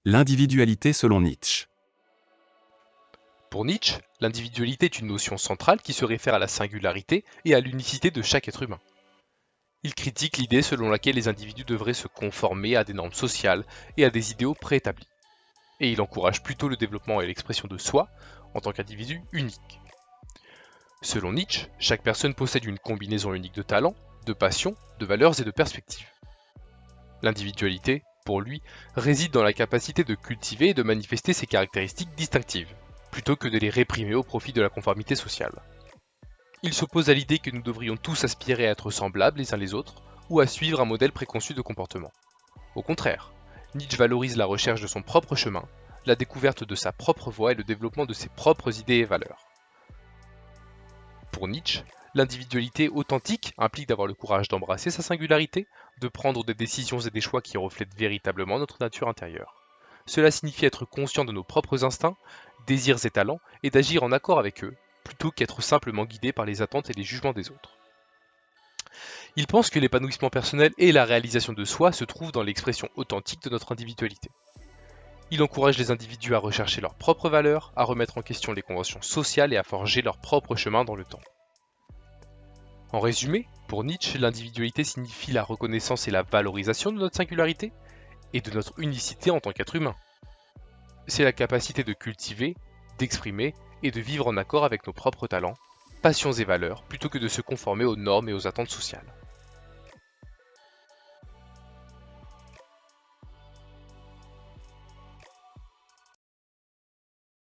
L'individualité selon Nietzsche. Pour Nietzsche, l'individualité est une notion centrale qui se réfère à la singularité et à l'unicité de chaque être humain. Il critique l'idée selon laquelle les individus devraient se conformer à des normes sociales et à des idéaux préétablis. Et il encourage plutôt le développement et l'expression de soi en tant qu'individu unique. Selon Nietzsche, chaque personne possède une combinaison unique de talents, de passions, de valeurs et de perspectives. L'individualité, pour lui, réside dans la capacité de cultiver et de manifester ses caractéristiques distinctives, plutôt que de les réprimer au profit de la conformité sociale. Il s'oppose à l'idée que nous devrions tous aspirer à être semblables les uns les autres, ou à suivre un modèle préconçu de comportement. Au contraire, Nietzsche valorise la recherche de son propre chemin, la découverte de sa propre voie et le développement de ses propres idées et valeurs. Pour Nietzsche, l'individualité authentique implique d'avoir le courage d'embrasser sa singularité, de prendre des décisions et des choix qui reflètent véritablement notre nature intérieure. Cela signifie être conscient de nos propres instincts, désirs et talents, et d'agir en accord avec eux, plutôt qu'être simplement guidé par les attentes et les jugements des autres. Il pense que l'épanouissement personnel et la réalisation de soi se trouvent dans l'expression authentique de notre individualité. Il encourage les individus à rechercher leurs propres valeurs, à remettre en question les conventions sociales et à forger leur propre chemin dans le temps. En résumé, pour Nietzsche, l'individualité signifie la reconnaissance et la valorisation de notre singularité et de notre unicité en tant qu'être humain. C'est la capacité de cultiver, d'exprimer et de vivre en accord avec nos propres talents, passions et valeurs, plutôt que de se conformer aux normes et aux attentes sociales.